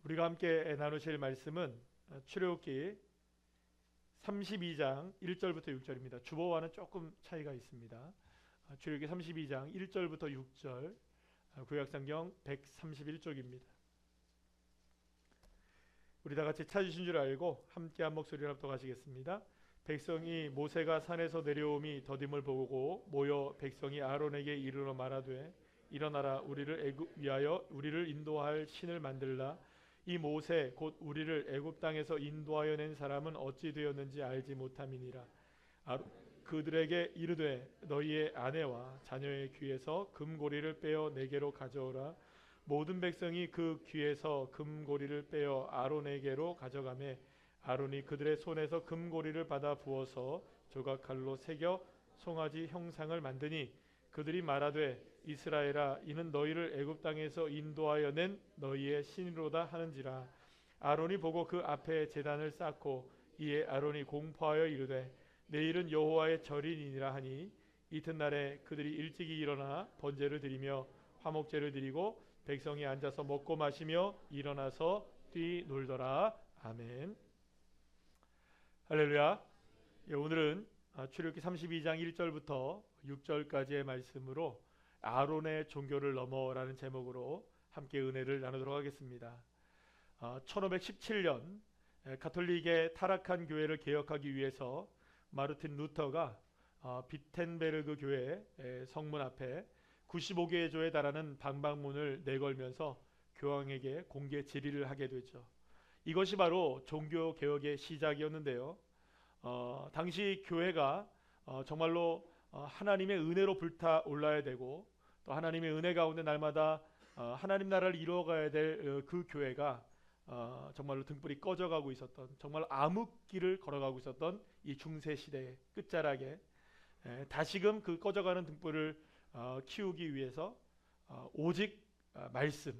우리가 함께 나누실 말씀은 출애굽기 32장 1절부터 6절입니다. 주보와는 조금 차이가 있습니다. 출애굽기 32장 1절부터 6절, 구약성경 131쪽입니다. 우리 다 같이 찾으신 줄 알고 함께 한 목소리로 합독하시겠습니다. 백성이 모세가 산에서 내려옴이 더딤을 보고 모여 백성이 아론에게 이르러 말하되 일어나라, 우리를 위하여 우리를 인도할 신을 만들라. 이 모세 곧 우리를 애굽 땅에서 인도하여 낸 사람은 어찌 되었는지 알지 못함이니라. 그들에게 이르되 너희의 아내와 자녀의 귀에서 금고리를 빼어 내게로 가져오라. 모든 백성이 그 귀에서 금고리를 빼어 아론에게로 가져가매 아론이 그들의 손에서 금고리를 받아 부어서 조각칼로 새겨 송아지 형상을 만드니 그들이 말하되 이스라엘아, 이는 너희를 애굽 땅에서 인도하여 낸 너희의 신이로다 하는지라. 아론이 보고 그 앞에 제단을 쌓고 이에 아론이 공포하여 이르되 내일은 여호와의 절이니라 하니 이튿날에 그들이 일찍이 일어나 번제를 드리며 화목제를 드리고 백성이 앉아서 먹고 마시며 일어나서 뛰놀더라. 아멘. 할렐루야. 오늘은 출애굽기 32장 1절부터 6절까지의 말씀으로 아론의 종교를 넘어라는 제목으로 함께 은혜를 나누도록 하겠습니다. 1517년 가톨릭의 타락한 교회를 개혁하기 위해서 마르틴 루터가 비텐베르그 교회 성문 앞에 95개의 조에 달하는 방방문을 내걸면서 교황에게 공개 질의를 하게 되죠. 이것이 바로 종교 개혁의 시작이었는데요. 당시 교회가 정말로 하나님의 은혜로 불타올라야 되고 또 하나님의 은혜 가운데 날마다 하나님 나라를 이루어가야 될 그 교회가 정말로 등불이 꺼져가고 있었던, 정말 암흑길을 걸어가고 있었던 이 중세 시대의 끝자락에 다시금 그 꺼져가는 등불을 키우기 위해서 오직 말씀,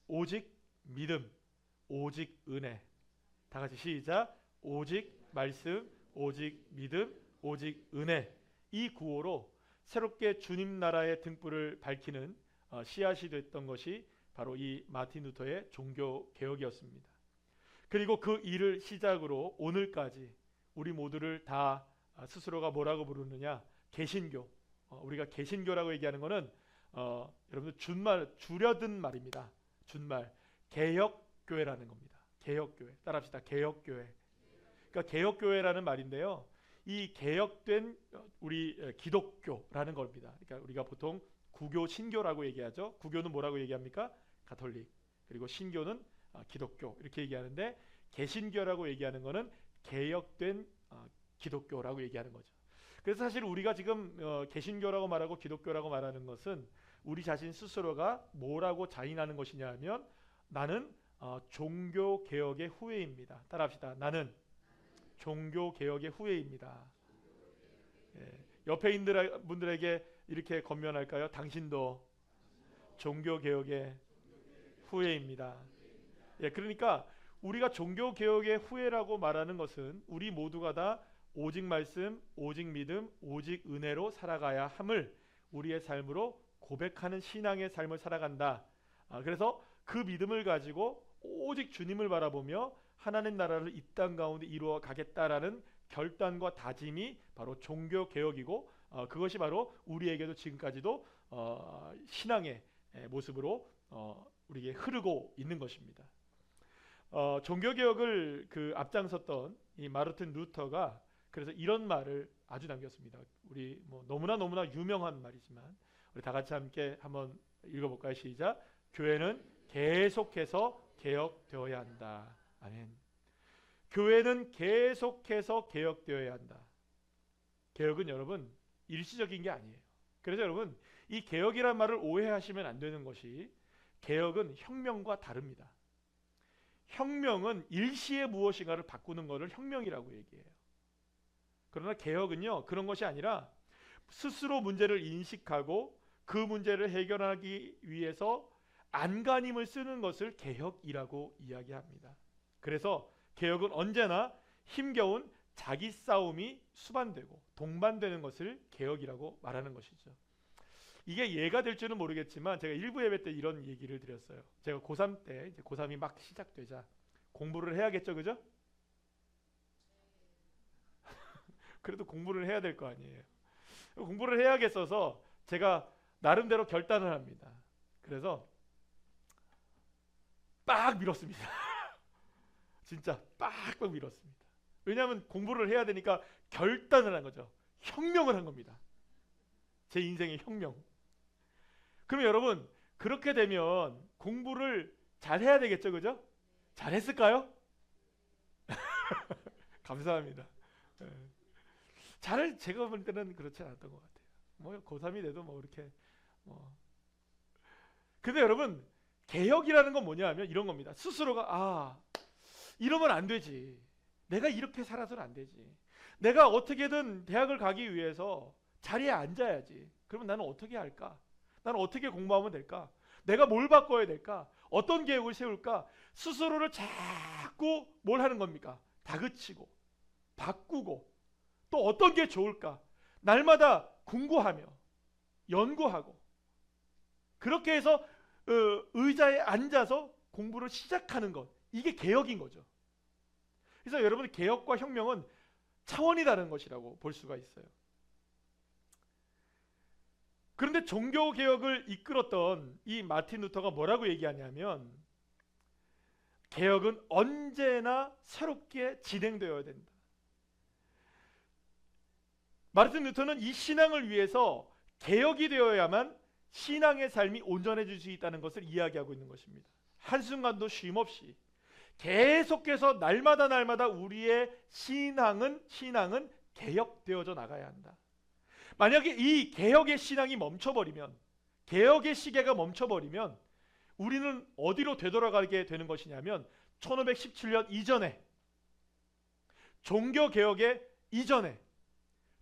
오직 믿음, 오직 은혜, 다 같이 시작. 오직 말씀, 오직 믿음, 오직 은혜, 이 구호로 새롭게 주님 나라의 등불을 밝히는 씨앗이 됐던 것이 바로 이 마틴 루터의 종교 개혁이었습니다. 그리고 그 일을 시작으로 오늘까지 우리 모두를 다 스스로가 뭐라고 부르느냐, 개신교. 우리가 개신교라고 얘기하는 것은 여러분들 준말, 줄여든 말입니다. 준말, 개혁교회라는 겁니다. 개혁교회, 따라합시다. 개혁교회. 그러니까 개혁교회라는 말인데요, 이 개혁된 우리 기독교라는 겁니다. 그러니까 우리가 보통 구교, 신교라고 얘기하죠. 구교는 뭐라고 얘기합니까? 가톨릭. 그리고 신교는 기독교, 이렇게 얘기하는데 개신교라고 얘기하는 것은 개혁된 기독교라고 얘기하는 거죠. 그래서 사실 우리가 지금 개신교라고 말하고 기독교라고 말하는 것은 우리 자신 스스로가 뭐라고 자인하는 것이냐 하면 나는 종교 개혁의 후예입니다. 따라합시다. 나는 종교 개혁의 후예입니다. 옆에 있는 분들에게 이렇게 권면할까요? 당신도 종교 개혁의 후예입니다. 그러니까 우리가 종교 개혁의 후예라고 말하는 것은 우리 모두가 다 오직 말씀, 오직 믿음, 오직 은혜로 살아가야 함을 우리의 삶으로 고백하는 신앙의 삶을 살아간다. 그래서 그 믿음을 가지고 오직 주님을 바라보며 하나님 나라를 이 땅 가운데 이루어 가겠다라는 결단과 다짐이 바로 종교 개혁이고, 그것이 바로 우리에게도 지금까지도 신앙의 모습으로 우리에게 흐르고 있는 것입니다. 종교 개혁을 앞장섰던 이 마르틴 루터가 그래서 이런 말을 아주 남겼습니다. 우리 너무나 유명한 말이지만 우리 다 같이 함께 한번 읽어볼까요? 시작. 교회는 계속해서 개혁되어야 한다. 아멘. 교회는 계속해서 개혁되어야 한다. 개혁은 여러분 일시적인 게 아니에요. 그래서 여러분 이 개혁이란 말을 오해하시면 안 되는 것이, 개혁은 혁명과 다릅니다. 혁명은 일시에 무엇인가를 바꾸는 것을 혁명이라고 얘기해요. 그러나 개혁은요, 그런 것이 아니라 스스로 문제를 인식하고 그 문제를 해결하기 위해서 안간힘을 쓰는 것을 개혁이라고 이야기합니다. 그래서 개혁은 언제나 힘겨운 자기 싸움이 수반되고 동반되는 것을 개혁이라고 말하는 것이죠. 이게 예가 될 줄은 모르겠지만 제가 일부 예배 때 이런 얘기를 드렸어요. 제가 고3 때 이제 고3이 막 시작되자 공부를 해야겠죠, 그죠? 그래도 공부를 해야 될 거 아니에요. 공부를 해야겠어서 제가 나름대로 결단을 합니다. 그래서 빡 밀었습니다. 진짜 빡빡 밀었습니다. 왜냐하면 공부를 해야 되니까 결단을 한 거죠. 혁명을 한 겁니다. 제 인생의 혁명. 그럼 여러분 그렇게 되면 공부를 잘 해야 되겠죠, 그죠? 잘 했을까요? 감사합니다. 예. 잘 제가 볼 때는 그렇지 않았던 것 같아요. 뭐 고3이 돼도 뭐 이렇게 뭐. 근데 여러분 개혁이라는 건 뭐냐 하면 이런 겁니다. 스스로가 이러면 안 되지. 내가 이렇게 살아서는 안 되지. 내가 어떻게든 대학을 가기 위해서 자리에 앉아야지. 그러면 나는 어떻게 할까? 나는 어떻게 공부하면 될까? 내가 뭘 바꿔야 될까? 어떤 계획을 세울까? 스스로를 자꾸 뭘 하는 겁니까? 다그치고 바꾸고 또 어떤 게 좋을까? 날마다 궁구하며 연구하고 그렇게 해서 의자에 앉아서 공부를 시작하는 것, 이게 개혁인 거죠. 그래서 여러분 개혁과 혁명은 차원이 다른 것이라고 볼 수가 있어요. 그런데 종교개혁을 이끌었던 이 마틴 루터가 뭐라고 얘기하냐면 개혁은 언제나 새롭게 진행되어야 된다. 마틴 루터는 이 신앙을 위해서 개혁이 되어야만 신앙의 삶이 온전해질 수 있다는 것을 이야기하고 있는 것입니다. 한순간도 쉼없이 계속해서 날마다 우리의 신앙은 개혁되어져 나가야 한다. 만약에 이 개혁의 신앙이 멈춰버리면, 개혁의 시계가 멈춰버리면 우리는 어디로 되돌아가게 되는 것이냐면 1517년 이전에, 종교개혁의 이전에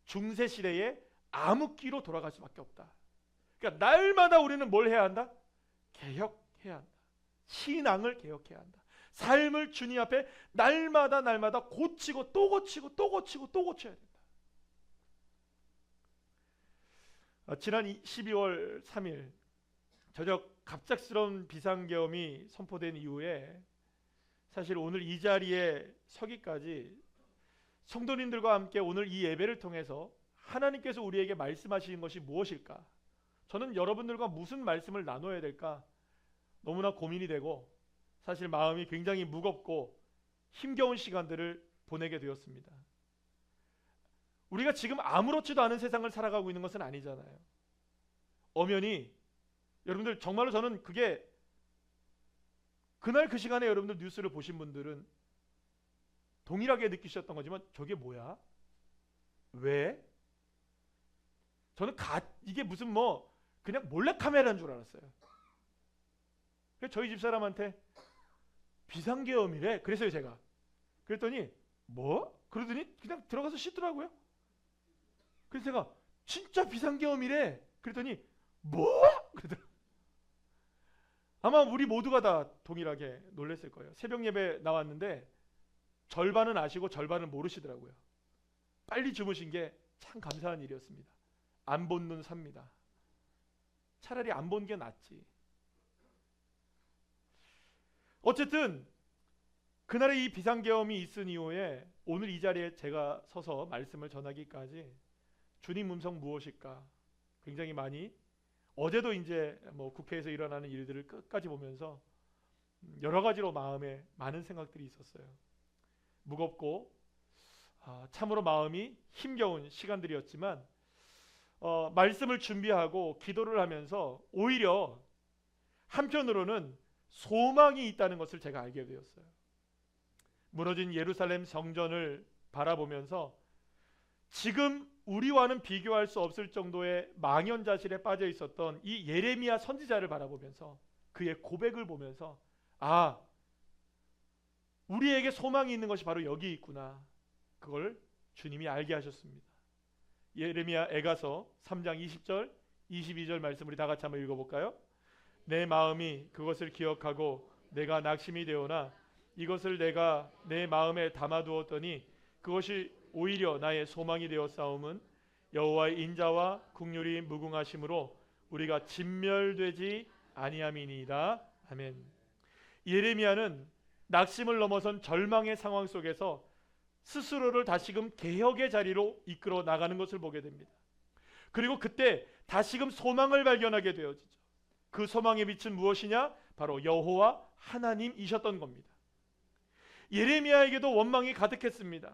중세시대의 암흑기로 돌아갈 수밖에 없다. 그러니까 날마다 우리는 뭘 해야 한다? 개혁해야 한다. 신앙을 개혁해야 한다. 삶을 주님 앞에 날마다 고치고 또 고치고 또 고치고 또 고쳐야 된다. 지난 12월 3일 저녁 갑작스러운 비상계엄이 선포된 이후에 사실 오늘 이 자리에 서기까지 성도님들과 함께 오늘 이 예배를 통해서 하나님께서 우리에게 말씀하시는 것이 무엇일까? 저는 여러분들과 무슨 말씀을 나눠야 될까? 너무나 고민이 되고 사실 마음이 굉장히 무겁고 힘겨운 시간들을 보내게 되었습니다. 우리가 지금 아무렇지도 않은 세상을 살아가고 있는 것은 아니잖아요. 엄연히 여러분들 정말로 저는 그게 그날 그 시간에 여러분들 뉴스를 보신 분들은 동일하게 느끼셨던 거지만 저게 뭐야? 왜? 저는 이게 무슨 뭐 그냥 몰래카메라인 줄 알았어요. 그래서 저희 집사람한테 비상계엄이래. 그래서요 제가. 그랬더니 뭐? 그러더니 그냥 들어가서 씻더라고요. 그래서 제가 진짜 비상계엄이래. 그랬더니 뭐? 그러더라고요. 아마 우리 모두가 다 동일하게 놀랐을 거예요. 새벽 예배 나왔는데 절반은 아시고 절반은 모르시더라고요. 빨리 주무신 게 참 감사한 일이었습니다. 안 본 눈 삽니다. 차라리 안 본 게 낫지. 어쨌든 그날의 이 비상계엄이 있은 이후에 오늘 이 자리에 제가 서서 말씀을 전하기까지 주님 음성 무엇일까 굉장히 많이, 어제도 이제 뭐 국회에서 일어나는 일들을 끝까지 보면서 여러 가지로 마음에 많은 생각들이 있었어요. 무겁고 참으로 마음이 힘겨운 시간들이었지만 말씀을 준비하고 기도를 하면서 오히려 한편으로는 소망이 있다는 것을 제가 알게 되었어요. 무너진 예루살렘 성전을 바라보면서 지금 우리와는 비교할 수 없을 정도의 망연자실에 빠져 있었던 이 예레미야 선지자를 바라보면서 그의 고백을 보면서 우리에게 소망이 있는 것이 바로 여기 있구나. 그걸 주님이 알게 하셨습니다. 예레미야 애가서 3장 20절 22절 말씀 우리 다 같이 한번 읽어볼까요? 내 마음이 그것을 기억하고 내가 낙심이 되오나 이것을 내가 내 마음에 담아두었더니 그것이 오히려 나의 소망이 되었사옴은 여호와의 인자와 긍휼이 무궁하심으로 우리가 진멸되지 아니함이니이다. 아멘. 예레미야는 낙심을 넘어선 절망의 상황 속에서 스스로를 다시금 개혁의 자리로 이끌어 나가는 것을 보게 됩니다. 그리고 그때 다시금 소망을 발견하게 되어지죠. 그 소망의 빛은 무엇이냐? 바로 여호와 하나님이셨던 겁니다. 예레미야에게도 원망이 가득했습니다.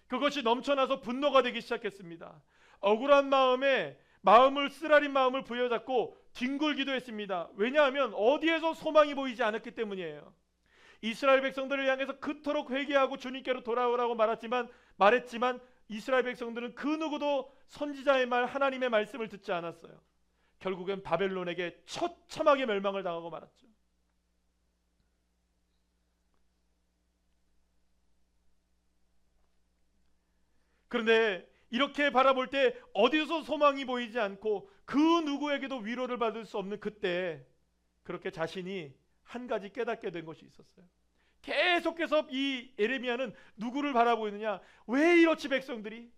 그것이 넘쳐나서 분노가 되기 시작했습니다. 억울한 마음을 쓰라린 마음을 부여잡고 뒹굴기도 했습니다. 왜냐하면 어디에서 소망이 보이지 않았기 때문이에요. 이스라엘 백성들을 향해서 그토록 회개하고 주님께로 돌아오라고 말했지만 이스라엘 백성들은 그 누구도 선지자의 말, 하나님의 말씀을 듣지 않았어요. 결국엔 바벨론에게 처참하게 멸망을 당하고 말았죠. 그런데 이렇게 바라볼 때 어디서 소망이 보이지 않고 그 누구에게도 위로를 받을 수 없는 그때 그렇게 자신이 한 가지 깨닫게 된 것이 있었어요. 계속해서 이 예레미야는 누구를 바라보느냐? 왜 이렇지 백성들이?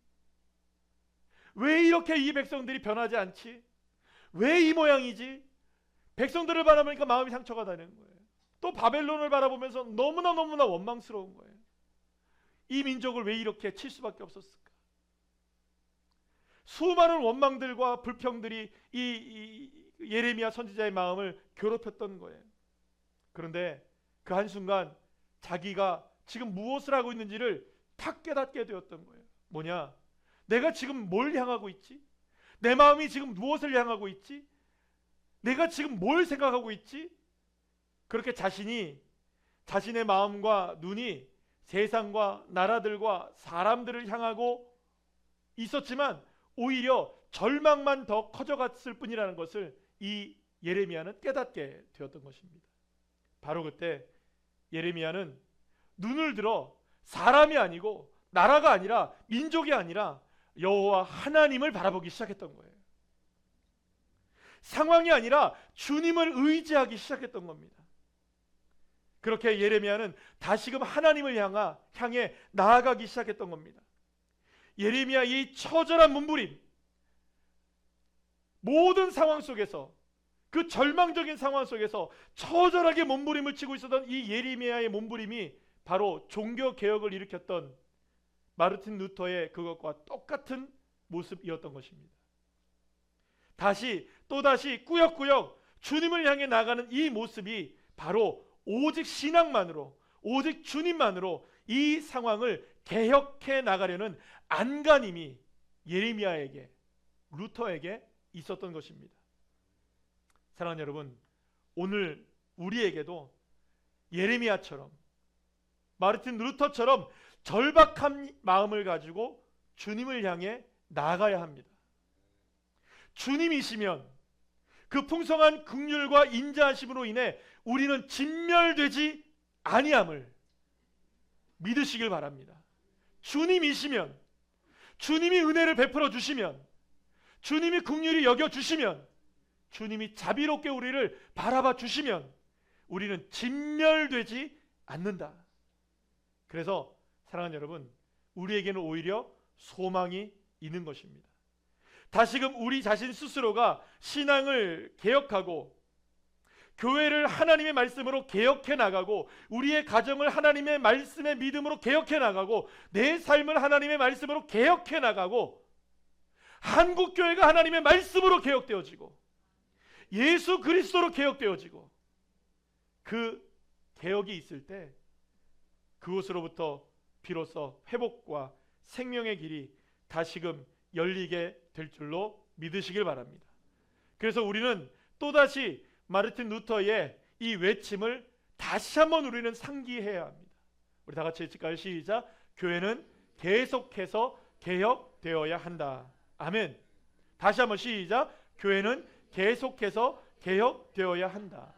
왜 이렇게 이 백성들이 변하지 않지? 왜 이 모양이지? 백성들을 바라보니까 마음이 상처가 되는 거예요. 또 바벨론을 바라보면서 너무나 원망스러운 거예요. 이 민족을 왜 이렇게 칠 수밖에 없었을까? 수많은 원망들과 불평들이 이 예레미야 선지자의 마음을 괴롭혔던 거예요. 그런데 그 한순간 자기가 지금 무엇을 하고 있는지를 탁 깨닫게 되었던 거예요. 뭐냐? 내가 지금 뭘 향하고 있지? 내 마음이 지금 무엇을 향하고 있지? 내가 지금 뭘 생각하고 있지? 그렇게 자신의 마음과 눈이 세상과 나라들과 사람들을 향하고 있었지만 오히려 절망만 더 커져갔을 뿐이라는 것을 이 예레미야는 깨닫게 되었던 것입니다. 바로 그때 예레미야는 눈을 들어 사람이 아니고 나라가 아니라 민족이 아니라 여호와 하나님을 바라보기 시작했던 거예요. 상황이 아니라 주님을 의지하기 시작했던 겁니다. 그렇게 예레미야는 다시금 하나님을 향해 나아가기 시작했던 겁니다. 예레미야의 처절한 몸부림, 모든 상황 속에서 그 절망적인 상황 속에서 처절하게 몸부림을 치고 있었던 이 예레미야의 몸부림이 바로 종교개혁을 일으켰던 마르틴 루터의 그것과 똑같은 모습이었던 것입니다. 또다시 꾸역꾸역 주님을 향해 나가는 이 모습이 바로 오직 신앙만으로, 오직 주님만으로 이 상황을 개혁해 나가려는 안간힘이 예레미야에게, 루터에게 있었던 것입니다. 사랑하는 여러분, 오늘 우리에게도 예레미야처럼, 마르틴 루터처럼 절박한 마음을 가지고 주님을 향해 나아가야 합니다. 주님이시면 그 풍성한 긍휼과 인자하심으로 인해 우리는 진멸되지 아니함을 믿으시길 바랍니다. 주님이시면, 주님이 은혜를 베풀어 주시면, 주님이 긍휼히 여겨 주시면, 주님이 자비롭게 우리를 바라봐 주시면 우리는 진멸되지 않는다. 그래서 사랑하는 여러분, 우리에게는 오히려 소망이 있는 것입니다. 다시금 우리 자신 스스로가 신앙을 개혁하고 교회를 하나님의 말씀으로 개혁해 나가고 우리의 가정을 하나님의 말씀의 믿음으로 개혁해 나가고 내 삶을 하나님의 말씀으로 개혁해 나가고 한국교회가 하나님의 말씀으로 개혁되어지고 예수 그리스도로 개혁되어지고 그 개혁이 있을 때 그곳으로부터 비로소 회복과 생명의 길이 다시금 열리게 될 줄로 믿으시길 바랍니다. 그래서 우리는 또다시 마르틴 루터의 이 외침을 다시 한번 우리는 상기해야 합니다. 우리 다 같이 읽을까요? 시작. 교회는 계속해서 개혁되어야 한다. 아멘. 다시 한번 시작. 교회는 계속해서 개혁되어야 한다.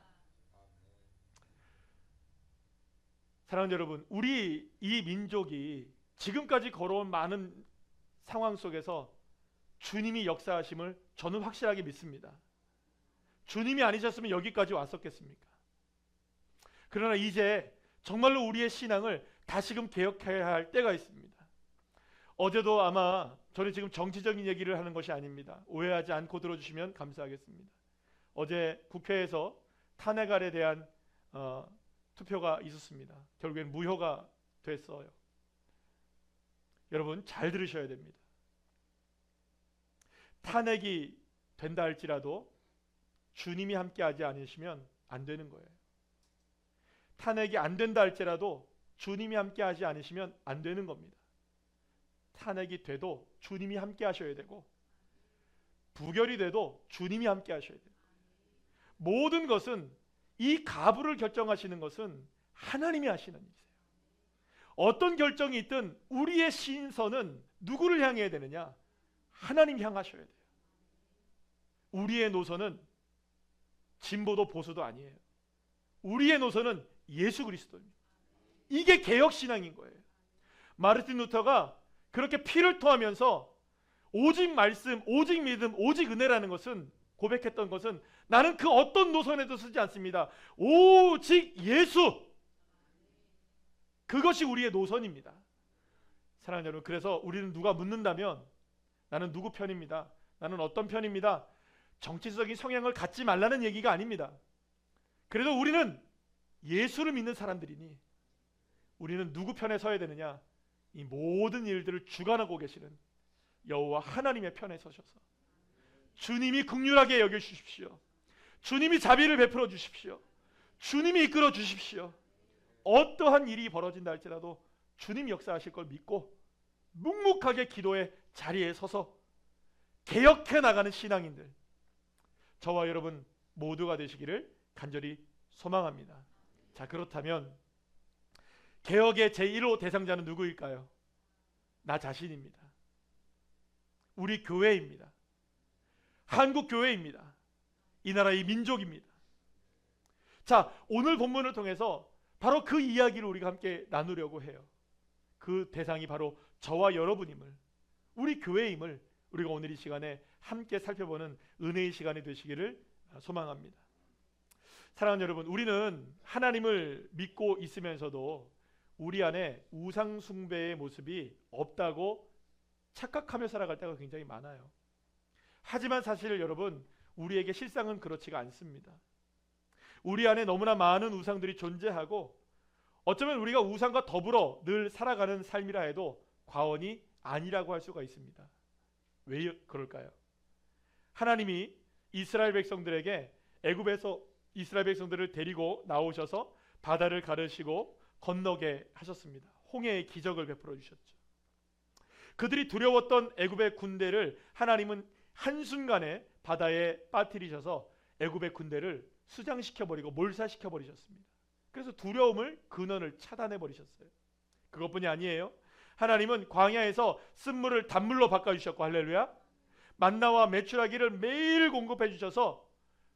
사랑하는 여러분, 우리 이 민족이 지금까지 걸어온 많은 상황 속에서 주님이 역사하심을 저는 확실하게 믿습니다. 주님이 아니셨으면 여기까지 왔었겠습니까? 그러나 이제 정말로 우리의 신앙을 다시금 개혁해야 할 때가 있습니다. 어제도 아마 저는 지금 정치적인 얘기를 하는 것이 아닙니다. 오해하지 않고 들어주시면 감사하겠습니다. 어제 국회에서 탄핵안에 대한 투표가 있었습니다. 결국엔 무효가 됐어요. 여러분 잘 들으셔야 됩니다. 탄핵이 된다 할지라도 주님이 함께하지 않으시면 안 되는 거예요. 탄핵이 안 된다 할지라도 주님이 함께하지 않으시면 안 되는 겁니다. 탄핵이 돼도 주님이 함께하셔야 되고, 부결이 돼도 주님이 함께하셔야 돼요. 모든 것은, 이 가부를 결정하시는 것은 하나님이 하시는 일이세요. 어떤 결정이 있든 우리의 신선은 누구를 향해야 되느냐? 하나님 향하셔야 돼요. 우리의 노선은 진보도 보수도 아니에요. 우리의 노선은 예수 그리스도입니다. 이게 개혁신앙인 거예요. 마르틴 루터가 그렇게 피를 토하면서 오직 말씀, 오직 믿음, 오직 은혜라는 것은, 고백했던 것은, 나는 그 어떤 노선에도 쓰지 않습니다. 오직 예수, 그것이 우리의 노선입니다. 사랑하는 여러분, 그래서 우리는 누가 묻는다면 나는 누구 편입니다, 나는 어떤 편입니다, 정치적인 성향을 갖지 말라는 얘기가 아닙니다. 그래도 우리는 예수를 믿는 사람들이니 우리는 누구 편에 서야 되느냐? 이 모든 일들을 주관하고 계시는 여호와 하나님의 편에 서셔서 주님이 긍휼하게 여겨주십시오. 주님이 자비를 베풀어 주십시오. 주님이 이끌어 주십시오. 어떠한 일이 벌어진다 할지라도 주님 역사하실 걸 믿고 묵묵하게 기도의 자리에 서서 개혁해 나가는 신앙인들, 저와 여러분 모두가 되시기를 간절히 소망합니다. 자, 그렇다면 개혁의 제1호 대상자는 누구일까요? 나 자신입니다. 우리 교회입니다. 한국 교회입니다. 이 나라의 민족입니다. 자, 오늘 본문을 통해서 바로 그 이야기를 우리가 함께 나누려고 해요. 그 대상이 바로 저와 여러분임을, 우리 교회임을 우리가 오늘 이 시간에 함께 살펴보는 은혜의 시간이 되시기를 소망합니다. 사랑하는 여러분, 우리는 하나님을 믿고 있으면서도 우리 안에 우상 숭배의 모습이 없다고 착각하며 살아갈 때가 굉장히 많아요. 하지만 사실 여러분, 우리에게 실상은 그렇지가 않습니다. 우리 안에 너무나 많은 우상들이 존재하고, 어쩌면 우리가 우상과 더불어 늘 살아가는 삶이라 해도 과언이 아니라고 할 수가 있습니다. 왜 그럴까요? 하나님이 이스라엘 백성들에게 애굽에서 이스라엘 백성들을 데리고 나오셔서 바다를 가르시고 건너게 하셨습니다. 홍해의 기적을 베풀어 주셨죠. 그들이 두려웠던 애굽의 군대를 하나님은 한순간에 바다에 빠뜨리셔서 애굽의 군대를 수장시켜버리고 몰살시켜버리셨습니다. 그래서 두려움을, 근원을 차단해버리셨어요. 그것뿐이 아니에요. 하나님은 광야에서 쓴물을 단물로 바꿔주셨고, 할렐루야, 만나와 메추라기를 매일 공급해 주셔서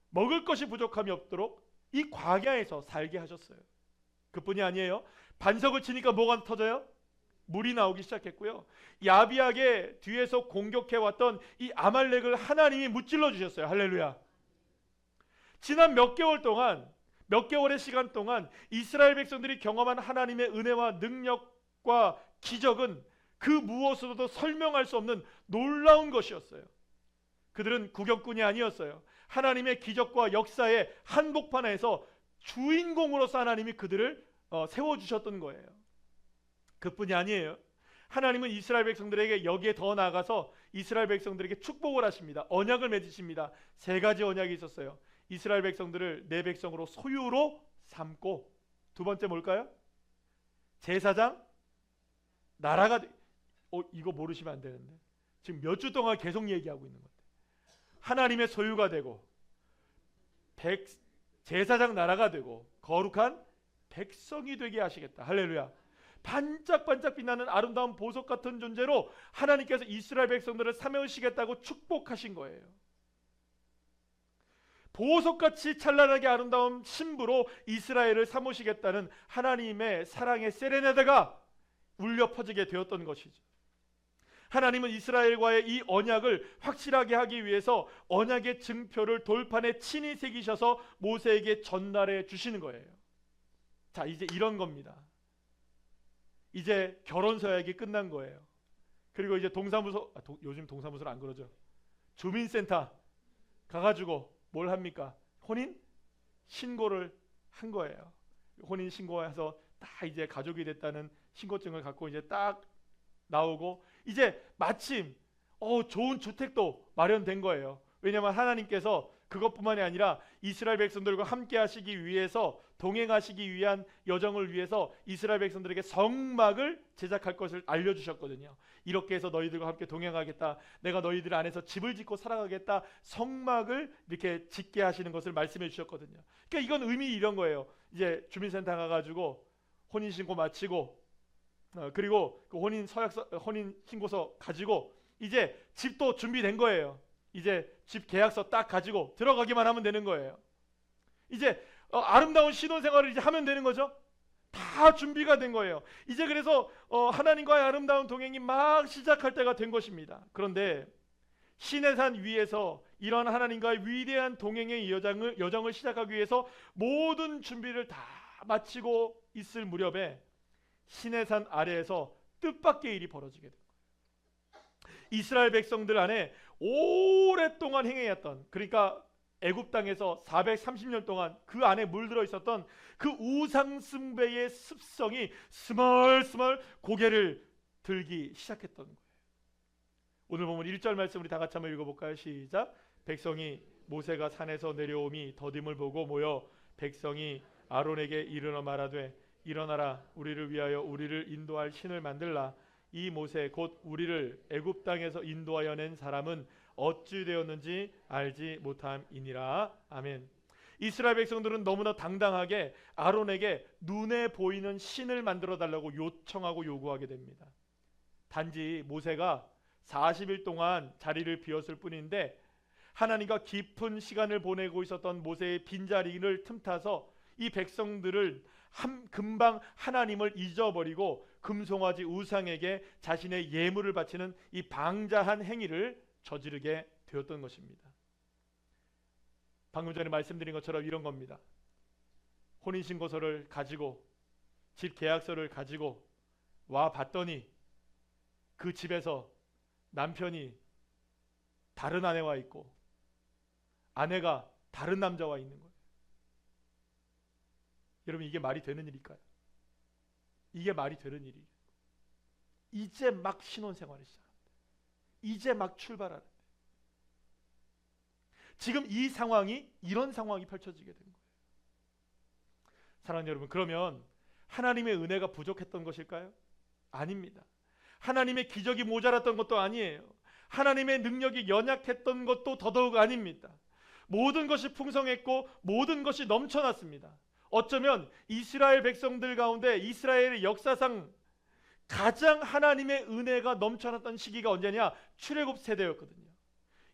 먹을 것이 부족함이 없도록 이 광야에서 살게 하셨어요. 그뿐이 아니에요. 반석을 치니까 뭐가 터져요? 물이 나오기 시작했고요. 야비하게 뒤에서 공격해왔던 이 아말렉을 하나님이 무찔러 주셨어요. 할렐루야. 지난 몇 개월의 시간 동안 이스라엘 백성들이 경험한 하나님의 은혜와 능력과 기적은 그 무엇으로도 설명할 수 없는 놀라운 것이었어요. 그들은 구경꾼이 아니었어요. 하나님의 기적과 역사의 한복판에서 주인공으로서 하나님이 그들을 세워주셨던 거예요. 그뿐이 아니에요. 하나님은 이스라엘 백성들에게 여기에 더 나아가서 이스라엘 백성들에게 축복을 하십니다. 언약을 맺으십니다. 3가지 언약이 있었어요. 이스라엘 백성들을 내 백성으로 소유로 삼고, 두 번째 뭘까요? 제사장 나라가 이거 모르시면 안 되는데 지금 몇 주 동안 계속 얘기하고 있는 건데, 하나님의 소유가 되고 제사장 나라가 되고 거룩한 백성이 되게 하시겠다. 할렐루야. 반짝반짝 빛나는 아름다운 보석 같은 존재로 하나님께서 이스라엘 백성들을 삼으시겠다고 축복하신 거예요. 보석같이 찬란하게 아름다운 신부로 이스라엘을 삼으시겠다는 하나님의 사랑의 세레나데가 울려 퍼지게 되었던 것이죠. 하나님은 이스라엘과의 이 언약을 확실하게 하기 위해서 언약의 증표를 돌판에 친히 새기셔서 모세에게 전달해 주시는 거예요. 자, 이제 이런 겁니다. 이제 결혼 서약이 끝난 거예요. 그리고 이제 동사무소, 요즘 동사무소는 안 그러죠. 주민센터 가가지고 뭘 합니까? 혼인 신고를 한 거예요. 혼인 신고해서 딱 이제 가족이 됐다는 신고증을 갖고 이제 딱 나오고, 이제 마침 좋은 주택도 마련된 거예요. 왜냐하면 하나님께서 그것뿐만이 아니라 이스라엘 백성들과 함께 하시기 위해서, 동행하시기 위한 여정을 위해서 이스라엘 백성들에게 성막을 제작할 것을 알려주셨거든요. 이렇게 해서 너희들과 함께 동행하겠다, 내가 너희들 안에서 집을 짓고 살아가겠다, 성막을 이렇게 짓게 하시는 것을 말씀해 주셨거든요. 그러니까 이건 의미 이런 거예요. 이제 주민센터 가가지고 혼인신고 마치고, 그리고 그 혼인신고서 가지고 이제 집도 준비된 거예요. 이제 집 계약서 딱 가지고 들어가기만 하면 되는 거예요. 이제 아름다운 신혼생활을 이제 하면 되는 거죠. 다 준비가 된 거예요. 이제 그래서 하나님과의 아름다운 동행이 막 시작할 때가 된 것입니다. 그런데 시내산 위에서 이런 하나님과의 위대한 동행의 여정을 시작하기 위해서 모든 준비를 다 마치고 있을 무렵에 시내산 아래에서 뜻밖의 일이 벌어지게 된 거예요. 이스라엘 백성들 안에 오랫동안 행해왔던, 그러니까 애굽 땅에서 430년 동안 그 안에 물들어 있었던 그 우상 숭배의 습성이 스멀스멀 고개를 들기 시작했던 거예요. 오늘 보면 1절 말씀 우리 다 같이 한번 읽어볼까요? 시작. 백성이 모세가 산에서 내려오미 더딤을 보고 모여 백성이 아론에게 이르러 말하되 일어나라, 우리를 위하여 우리를 인도할 신을 만들라. 이 모세 곧 우리를 애굽 땅에서 인도하여 낸 사람은 어찌 되었는지 알지 못함이니라. 아멘. 이스라엘 백성들은 너무나 당당하게 아론에게 눈에 보이는 신을 만들어 달라고 요청하고 요구하게 됩니다. 단지 모세가 40일 동안 자리를 비웠을 뿐인데 하나님과 깊은 시간을 보내고 있었던 모세의 빈자리를 틈타서 이 백성들을 금방 하나님을 잊어버리고 금송아지 우상에게 자신의 예물을 바치는 이 방자한 행위를 저지르게 되었던 것입니다. 방금 전에 말씀드린 것처럼 이런 겁니다. 혼인신고서를 가지고 집 계약서를 가지고 와 봤더니 그 집에서 남편이 다른 아내와 있고 아내가 다른 남자와 있는 거예요. 여러분, 이게 말이 되는 일일까요? 이게 말이 되는 일이에요. 이제 막 신혼생활을 시작합니다. 이제 막 출발하는데 지금 이 상황이, 이런 상황이 펼쳐지게 된 거예요. 사랑하는 여러분, 그러면 하나님의 은혜가 부족했던 것일까요? 아닙니다. 하나님의 기적이 모자랐던 것도 아니에요. 하나님의 능력이 연약했던 것도 더더욱 아닙니다. 모든 것이 풍성했고 모든 것이 넘쳐났습니다. 어쩌면 이스라엘 백성들 가운데 이스라엘의 역사상 가장 하나님의 은혜가 넘쳐났던 시기가 언제냐? 출애굽 세대였거든요.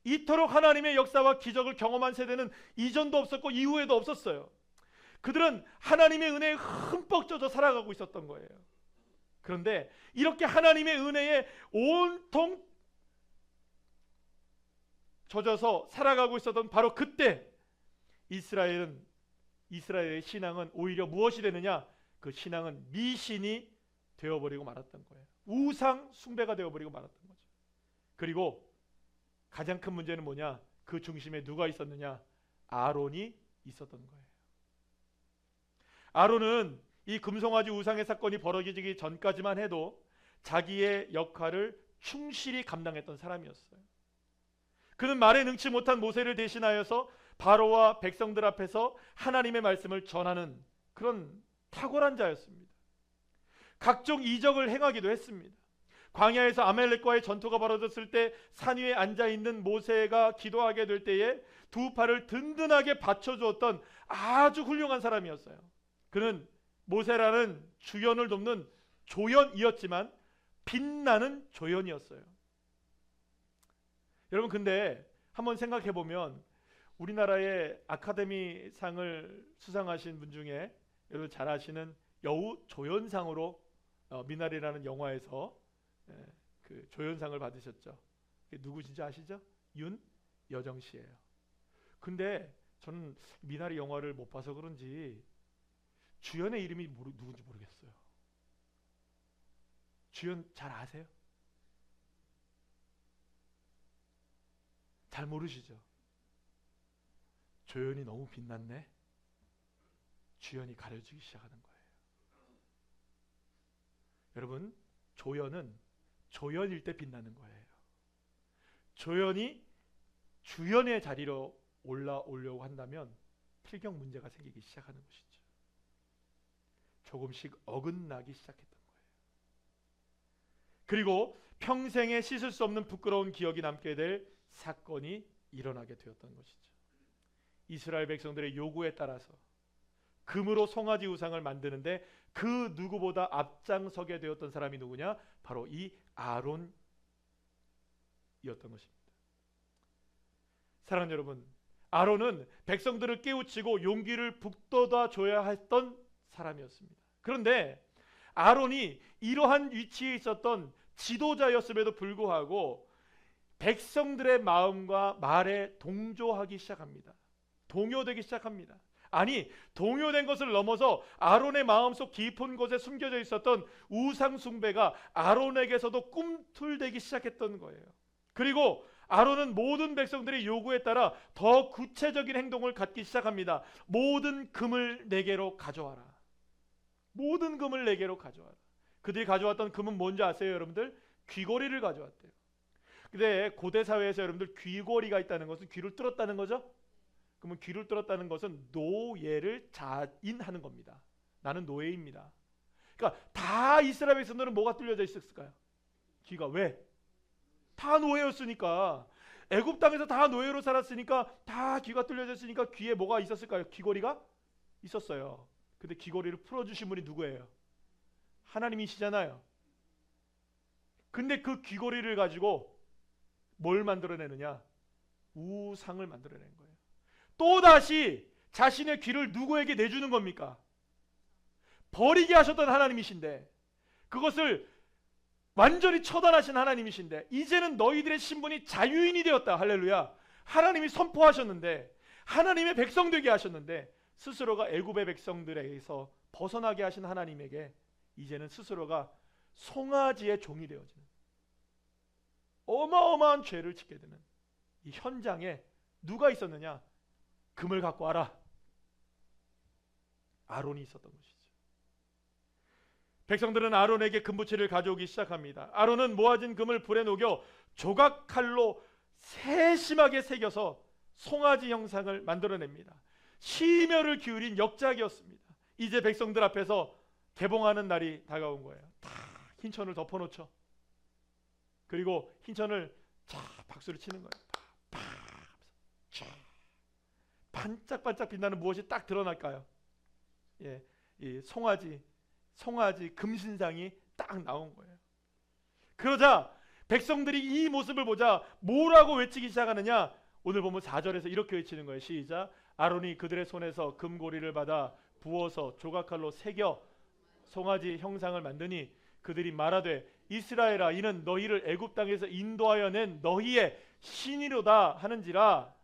이토록 하나님의 역사와 기적을 경험한 세대는 이전도 없었고 이후에도 없었어요. 그들은 하나님의 은혜에 흠뻑 젖어 살아가고 있었던 거예요. 그런데 이렇게 하나님의 은혜에 온통 젖어서 살아가고 있었던 바로 그때 이스라엘의 신앙은 오히려 무엇이 되느냐? 그 신앙은 미신이 되어버리고 말았던 거예요. 우상 숭배가 되어버리고 말았던 거죠. 그리고 가장 큰 문제는 뭐냐? 그 중심에 누가 있었느냐? 아론이 있었던 거예요. 아론은 이 금송아지 우상의 사건이 벌어지기 전까지만 해도 자기의 역할을 충실히 감당했던 사람이었어요. 그는 말에 능치 못한 모세를 대신하여서 바로와 백성들 앞에서 하나님의 말씀을 전하는 그런 탁월한 자였습니다. 각종 이적을 행하기도 했습니다. 광야에서 아말렉과의 전투가 벌어졌을 때 산 위에 앉아있는 모세가 기도하게 될 때에 두 팔을 든든하게 받쳐주었던 아주 훌륭한 사람이었어요. 그는 모세라는 주연을 돕는 조연이었지만 빛나는 조연이었어요. 여러분, 근데 한번 생각해 보면 우리나라의 아카데미 상을 수상하신 분 중에 여러분 잘 아시는 여우 조연상으로 미나리라는 영화에서 그 조연상을 받으셨죠. 누구신지 아시죠? 윤여정 씨예요. 근데 저는 미나리 영화를 못 봐서 그런지 주연의 이름이 누군지 모르겠어요. 주연 잘 아세요? 잘 모르시죠? 조연이 너무 빛났네. 주연이 가려지기 시작하는 거예요. 여러분, 조연은 조연일 때 빛나는 거예요. 조연이 주연의 자리로 올라오려고 한다면 필경 문제가 생기기 시작하는 것이죠. 조금씩 어긋나기 시작했던 거예요. 그리고 평생에 씻을 수 없는 부끄러운 기억이 남게 될 사건이 일어나게 되었던 것이죠. 이스라엘 백성들의 요구에 따라서 금으로 송아지 우상을 만드는데 그 누구보다 앞장서게 되었던 사람이 누구냐? 바로 이 아론이었던 것입니다. 사랑하는 여러분, 아론은 백성들을 깨우치고 용기를 북돋아 줘야 했던 사람이었습니다. 그런데 아론이 이러한 위치에 있었던 지도자였음에도 불구하고 백성들의 마음과 말에 동조하기 시작합니다. 동요되기 시작합니다. 아니, 동요된 것을 넘어서 아론의 마음속 깊은 곳에 숨겨져 있었던 우상 숭배가 아론에게서도 꿈틀대기 시작했던 거예요. 그리고 아론은 모든 백성들의 요구에 따라 더 구체적인 행동을 갖기 시작합니다. 모든 금을 내게로 가져와라. 모든 금을 내게로 가져와라. 그들이 가져왔던 금은 뭔지 아세요, 여러분들? 귀고리를 가져왔대요. 근데 고대 사회에서 여러분들 귀고리가 있다는 것은 귀를 뚫었다는 거죠? 그러면 귀를 뚫었다는 것은 노예를 자인하는 겁니다. 나는 노예입니다. 그러니까 다 이스라엘 백성들은 뭐가 뚫려져 있었을까요? 귀가. 왜? 다 노예였으니까. 애굽 땅에서 다 노예로 살았으니까 다 귀가 뚫려져 있으니까 귀에 뭐가 있었을까요? 귀고리가 있었어요. 근데 귀고리를 풀어주신 분이 누구예요? 하나님이시잖아요. 근데 그 귀고리를 가지고 뭘 만들어내느냐? 우상을 만들어낸 거예요. 또다시 자신의 귀를 누구에게 내주는 겁니까? 버리게 하셨던 하나님이신데, 그것을 완전히 처단하신 하나님이신데, 이제는 너희들의 신분이 자유인이 되었다. 할렐루야. 하나님이 선포하셨는데, 하나님의 백성 되게 하셨는데, 스스로가 애굽의 백성들에게서 벗어나게 하신 하나님에게 이제는 스스로가 송아지의 종이 되어지는 어마어마한 죄를 짓게 되는 이 현장에 누가 있었느냐? 금을 갖고 와라. 아론이 있었던 것이죠. 백성들은 아론에게 금부치를 가져오기 시작합니다. 아론은 모아진 금을 불에 녹여 조각칼로 세심하게 새겨서 송아지 형상을 만들어냅니다. 심혈을 기울인 역작이었습니다. 이제 백성들 앞에서 개봉하는 날이 다가온 거예요. 다 흰천을 덮어놓죠. 그리고 흰천을 박수를 치는 거예요. 반짝반짝 빛나는 무엇이 딱 드러날까요? 예, 이 송아지 금신상이 딱 나온 거예요. 그러자 백성들이 이 모습을 보자 뭐라고 외치기 시작하느냐? 오늘 보면 4절에서 이렇게 외치는 거예요. 시작. 아론이 그들의 손에서 금고리를 받아 부어서 조각칼로 새겨 송아지 형상을 만드니 그들이 말하되 이스라엘아, 이는 너희를 애굽 땅에서 인도하여 낸 너희의 신이로다 하는지라.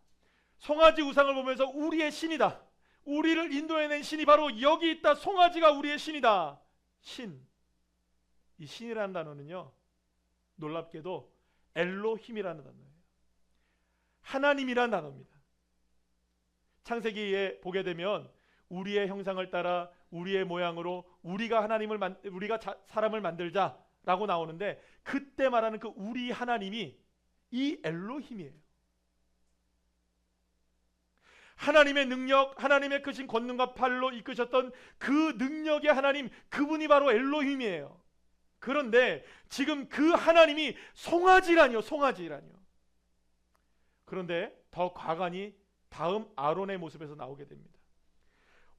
송아지 우상을 보면서 우리의 신이다, 우리를 인도해낸 신이 바로 여기 있다, 송아지가 우리의 신이다. 신, 이 신이라는 단어는요, 놀랍게도 엘로힘이라는 단어예요. 하나님이라는 단어입니다. 창세기에 보게 되면 우리의 형상을 따라 우리의 모양으로 우리가 사람을 만들자라고 나오는데, 그때 말하는 그 우리 하나님이 이 엘로힘이에요. 하나님의 능력, 하나님의 크신 권능과 팔로 이끄셨던 그 능력의 하나님, 그분이 바로 엘로힘이에요. 그런데 지금 그 하나님이 송아지라니요. 그런데 더 과간이 다음 아론의 모습에서 나오게 됩니다.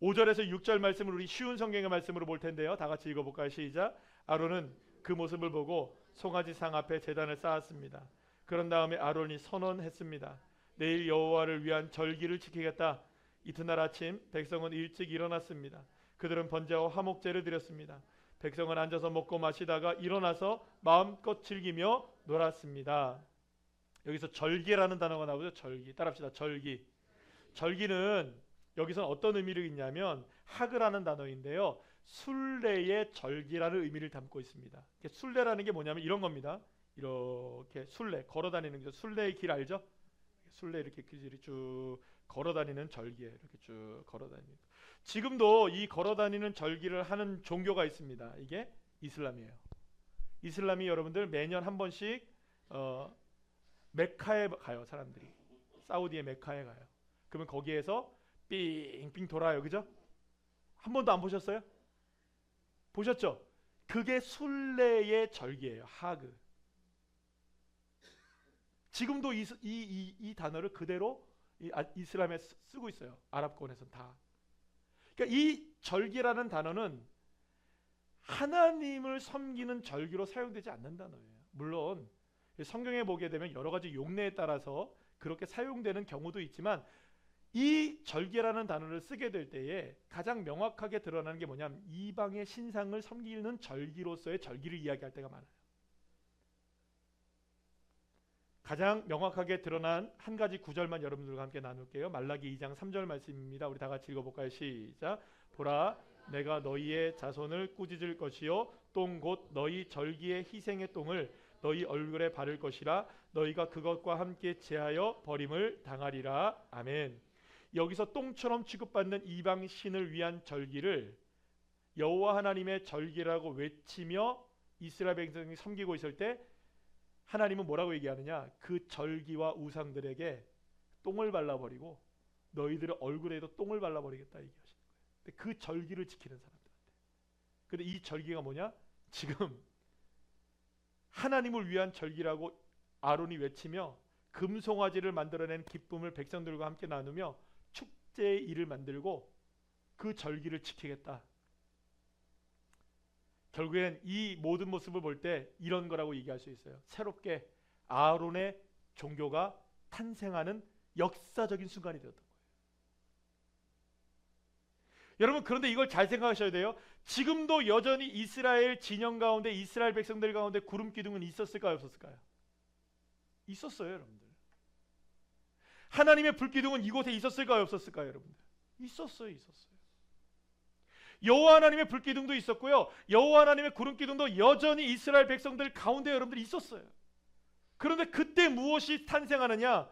5절에서 6절 말씀을 우리 쉬운 성경의 말씀으로 볼 텐데요. 다 같이 읽어볼까요? 시작. 아론은 그 모습을 보고 송아지 상 앞에 제단을 쌓았습니다. 그런 다음에 아론이 선언했습니다. 내일 여호와를 위한 절기를 지키겠다. 이튿날 아침 백성은 일찍 일어났습니다. 그들은 번제와 화목제를 드렸습니다. 백성은 앉아서 먹고 마시다가 일어나서 마음껏 즐기며 놀았습니다. 여기서 절기라는 단어가 나오죠. 절기. 따라합시다. 절기. 절기는 여기서는 어떤 의미를 있냐면 하그라는 단어인데요, 순례의 절기라는 의미를 담고 있습니다. 순례라는 게 뭐냐면 이런 겁니다. 이렇게 순례, 걸어다니는 거죠. 순례의 길 알죠? 순례 이렇게 길이 쭉 걸어다니는 절기에 이렇게 쭉 걸어다니는. 지금도 이 걸어다니는 절기를 하는 종교가 있습니다. 이게 이슬람이에요. 이슬람이 여러분들 매년 한 번씩 메카에 가요. 사람들이 사우디의 메카에 가요. 그러면 거기에서 삥삥 돌아요. 그죠? 한 번도 안 보셨어요? 보셨죠? 그게 순례의 절기예요. 하그. 지금도 이 단어를 그대로 이슬람에 쓰고 있어요. 아랍권에서는 다. 그러니까 이 절기라는 단어는 하나님을 섬기는 절기로 사용되지 않는 단어예요. 물론 성경에 보게 되면 여러 가지 용례에 따라서 그렇게 사용되는 경우도 있지만 이 절기라는 단어를 쓰게 될 때에 가장 명확하게 드러나는 게 뭐냐면 이방의 신상을 섬기는 절기로서의 절기를 이야기할 때가 많아요. 가장 명확하게 드러난 한 가지 구절만 여러분들과 함께 나눌게요. 말라기 2장 3절 말씀입니다. 우리 다 같이 읽어볼까요? 시작. 보라, 내가 너희의 자손을 꾸짖을 것이요 똥 곧 너희 절기의 희생의 똥을 너희 얼굴에 바를 것이라. 너희가 그것과 함께 제하여 버림을 당하리라. 아멘. 여기서 똥처럼 취급받는 이방 신을 위한 절기를 여호와 하나님의 절기라고 외치며 이스라엘 백성이 섬기고 있을 때 하나님은 뭐라고 얘기하느냐? 그 절기와 우상들에게 똥을 발라버리고 너희들의 얼굴에도 똥을 발라버리겠다 얘기하시는 거예요. 근데 그 절기를 지키는 사람들한테. 근데 이 절기가 뭐냐? 지금 하나님을 위한 절기라고 아론이 외치며 금송아지를 만들어낸 기쁨을 백성들과 함께 나누며 축제의 일을 만들고 그 절기를 지키겠다. 결국엔 이 모든 모습을 볼 때 이런 거라고 얘기할 수 있어요. 새롭게 아론의 종교가 탄생하는 역사적인 순간이 되었던 거예요. 여러분, 그런데 이걸 잘 생각하셔야 돼요. 지금도 여전히 이스라엘 진영 가운데, 이스라엘 백성들 가운데 구름 기둥은 있었을까요, 없었을까요? 있었어요, 여러분들. 하나님의 불 기둥은 이곳에 있었을까요, 없었을까요, 여러분들? 있었어요. 여호와 하나님의 불 기둥도 있었고요, 여호와 하나님의 구름 기둥도 여전히 이스라엘 백성들 가운데 여러분들 있었어요. 그런데 그때 무엇이 탄생하느냐?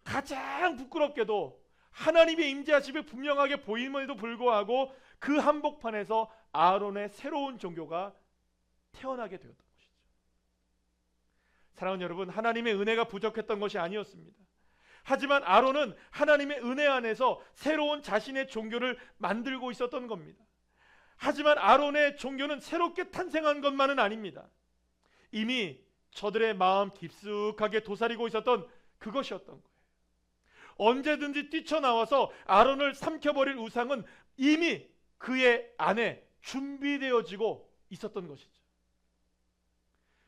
가장 부끄럽게도 하나님의 임재하심이 분명하게 보임에도 불구하고 그 한복판에서 아론의 새로운 종교가 태어나게 되었던 것이죠. 사랑하는 여러분, 하나님의 은혜가 부족했던 것이 아니었습니다. 하지만 아론은 하나님의 은혜 안에서 새로운 자신의 종교를 만들고 있었던 겁니다. 하지만 아론의 종교는 새롭게 탄생한 것만은 아닙니다. 이미 저들의 마음 깊숙하게 도사리고 있었던 그것이었던 거예요. 언제든지 뛰쳐나와서 아론을 삼켜버릴 우상은 이미 그의 안에 준비되어지고 있었던 것이죠.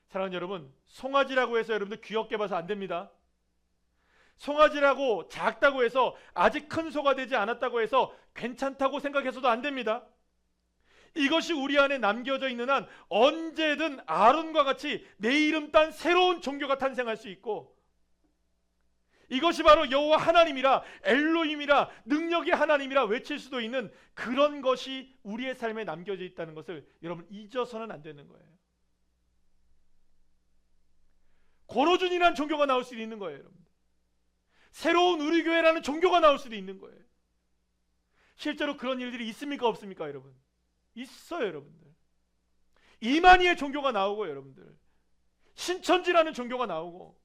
사랑하는 여러분, 송아지라고 해서 여러분들 귀엽게 봐서 안 됩니다. 송아지라고 작다고 해서 아직 큰 소가 되지 않았다고 해서 괜찮다고 생각해서도 안 됩니다. 이것이 우리 안에 남겨져 있는 한 언제든 아론과 같이 내 이름 딴 새로운 종교가 탄생할 수 있고, 이것이 바로 여호와 하나님이라, 엘로힘이라, 능력의 하나님이라 외칠 수도 있는 그런 것이 우리의 삶에 남겨져 있다는 것을 여러분 잊어서는 안 되는 거예요. 고로준이라는 종교가 나올 수도 있는 거예요, 여러분. 새로운 우리교회라는 종교가 나올 수도 있는 거예요. 실제로 그런 일들이 있습니까, 없습니까, 여러분? 있어요, 여러분들. 이만희의 종교가 나오고, 여러분들 신천지라는 종교가 나오고,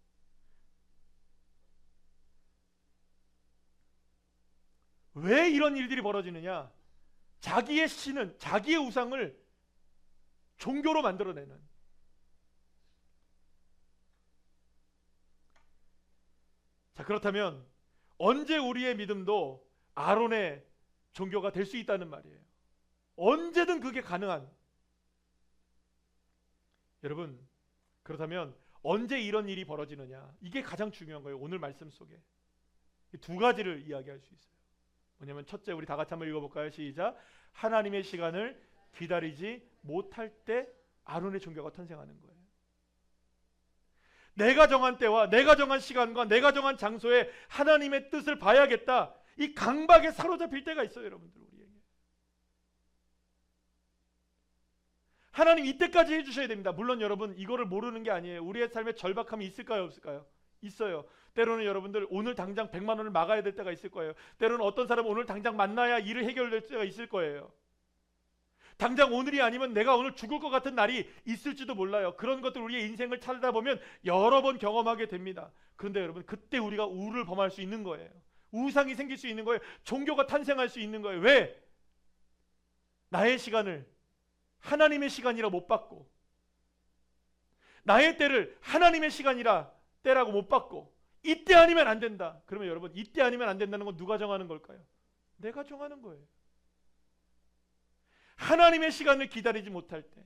왜 이런 일들이 벌어지느냐? 자기의 신은, 자기의 우상을 종교로 만들어내는. 자, 그렇다면 언제 우리의 믿음도 아론의 종교가 될 수 있다는 말이에요. 언제든 그게 가능한. 여러분, 그렇다면 언제 이런 일이 벌어지느냐? 이게 가장 중요한 거예요. 오늘 말씀 속에 두 가지를 이야기할 수 있어요. 뭐냐면 첫째, 우리 다 같이 한번 읽어볼까요? 시작. 하나님의 시간을 기다리지 못할 때 아론의 종교가 탄생하는 거예요. 내가 정한 때와 내가 정한 시간과 내가 정한 장소에 하나님의 뜻을 봐야겠다, 이 강박에 사로잡힐 때가 있어요, 여러분들. 우리에게 하나님 이때까지 해주셔야 됩니다. 물론 여러분, 이거를 모르는 게 아니에요. 우리의 삶에 절박함이 있을까요, 없을까요? 있어요. 때로는 여러분들 오늘 당장 100만 원을 막아야 될 때가 있을 거예요. 때로는 어떤 사람은 오늘 당장 만나야 일을 해결될 때가 있을 거예요. 당장 오늘이 아니면 내가 오늘 죽을 것 같은 날이 있을지도 몰라요. 그런 것들 우리의 인생을 살다 보면 여러 번 경험하게 됩니다. 그런데 여러분, 그때 우리가 우를 범할 수 있는 거예요. 우상이 생길 수 있는 거예요. 종교가 탄생할 수 있는 거예요. 왜? 나의 시간을 하나님의 시간이라 못 받고, 나의 때를 하나님의 시간이라 때라고 못 받고, 이때 아니면 안 된다. 그러면 여러분, 이때 아니면 안 된다는 건 누가 정하는 걸까요? 내가 정하는 거예요. 하나님의 시간을 기다리지 못할 때,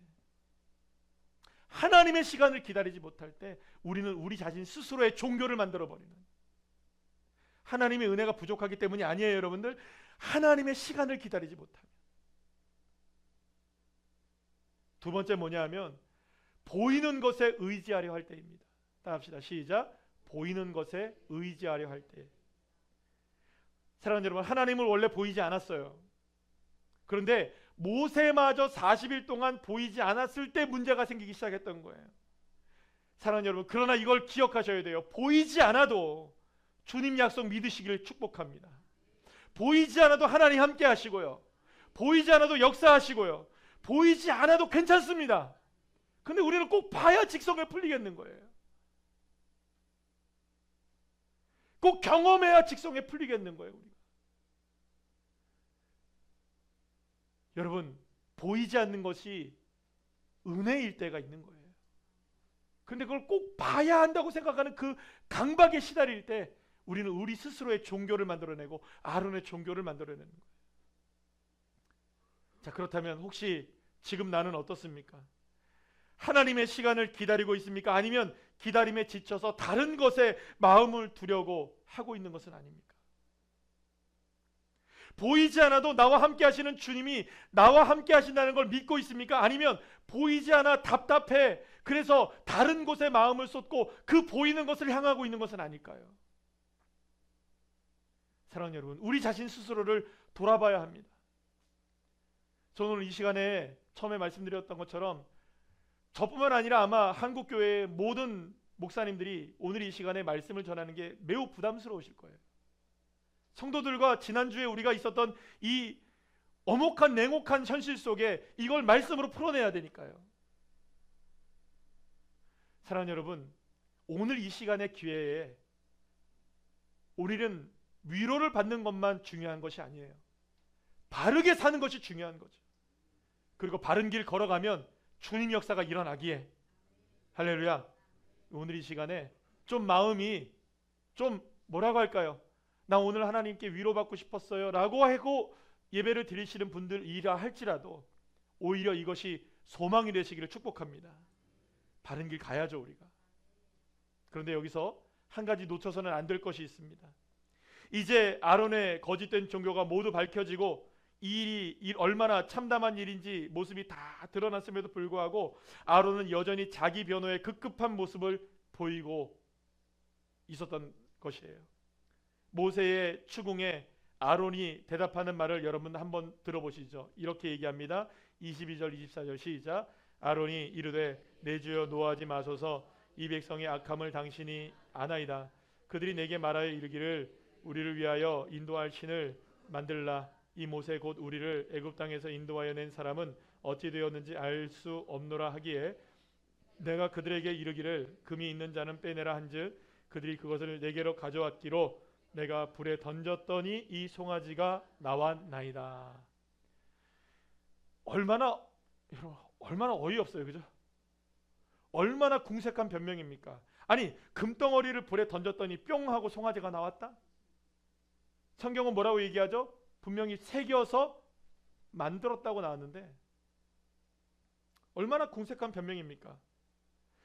하나님의 시간을 기다리지 못할 때 우리는 우리 자신 스스로의 종교를 만들어버리는, 하나님의 은혜가 부족하기 때문이 아니에요. 여러분들, 하나님의 시간을 기다리지 못하면. 두 번째 뭐냐 하면 보이는 것에 의지하려 할 때입니다. 따라합시다. 시작. 보이는 것에 의지하려 할 때. 사랑하는 여러분, 하나님을 원래 보이지 않았어요. 그런데 모세마저 40일 동안 보이지 않았을 때 문제가 생기기 시작했던 거예요. 사랑하는 여러분, 그러나 이걸 기억하셔야 돼요. 보이지 않아도 주님 약속 믿으시기를 축복합니다. 보이지 않아도 하나님 함께 하시고요, 보이지 않아도 역사하시고요, 보이지 않아도 괜찮습니다. 근데 우리는 꼭 봐야 직성에 풀리겠는 거예요. 꼭 경험해야 직성에 풀리겠는 거예요. 우리가. 여러분, 보이지 않는 것이 은혜일 때가 있는 거예요. 근데 그걸 꼭 봐야 한다고 생각하는 그 강박에 시달릴 때 우리는 우리 스스로의 종교를 만들어내고 아론의 종교를 만들어내는 거예요. 자, 그렇다면 혹시 지금 나는 어떻습니까? 하나님의 시간을 기다리고 있습니까? 아니면 기다림에 지쳐서 다른 것에 마음을 두려고 하고 있는 것은 아닙니까? 보이지 않아도 나와 함께 하시는 주님이 나와 함께 하신다는 걸 믿고 있습니까? 아니면 보이지 않아 답답해, 그래서 다른 곳에 마음을 쏟고 그 보이는 것을 향하고 있는 것은 아닐까요? 사랑하는 여러분, 우리 자신 스스로를 돌아봐야 합니다. 저는 오늘 이 시간에 처음에 말씀드렸던 것처럼 저뿐만 아니라 아마 한국교회의 모든 목사님들이 오늘 이 시간에 말씀을 전하는 게 매우 부담스러우실 거예요. 성도들과 지난주에 우리가 있었던 이 엄혹한 냉혹한 현실 속에 이걸 말씀으로 풀어내야 되니까요. 사랑하는 여러분, 오늘 이 시간의 기회에 우리는 위로를 받는 것만 중요한 것이 아니에요. 바르게 사는 것이 중요한 거죠. 그리고 바른 길 걸어가면 주님 역사가 일어나기에, 할렐루야, 오늘 이 시간에 좀 마음이 좀 뭐라고 할까요? 나 오늘 하나님께 위로받고 싶었어요 라고 하고 예배를 드리시는 분들이라 할지라도 오히려 이것이 소망이 되시기를 축복합니다. 바른 길 가야죠, 우리가. 그런데 여기서 한 가지 놓쳐서는 안 될 것이 있습니다. 이제 아론의 거짓된 종교가 모두 밝혀지고 이 일이 얼마나 참담한 일인지 모습이 다 드러났음에도 불구하고 아론은 여전히 자기 변호의 급급한 모습을 보이고 있었던 것이에요. 모세의 추궁에 아론이 대답하는 말을 여러분 한번 들어보시죠. 이렇게 얘기합니다. 22절 24절 시작. 아론이 이르되 내 주여 노하지 마소서, 이 백성의 악함을 당신이 아나이다. 그들이 내게 말하여 이르기를 우리를 위하여 인도할 신을 만들라. 이 모세 곧 우리를 애굽 땅에서 인도하여 낸 사람은 어찌 되었는지 알 수 없노라 하기에 내가 그들에게 이르기를 금이 있는 자는 빼내라 한즉 그들이 그것을 내게로 가져왔기로 내가 불에 던졌더니 이 송아지가 나왔나이다. 얼마나 어이없어요, 그죠? 얼마나 궁색한 변명입니까? 아니, 금덩어리를 불에 던졌더니 뿅 하고 송아지가 나왔다? 성경은 뭐라고 얘기하죠? 분명히 새겨서 만들었다고 나왔는데 얼마나 궁색한 변명입니까?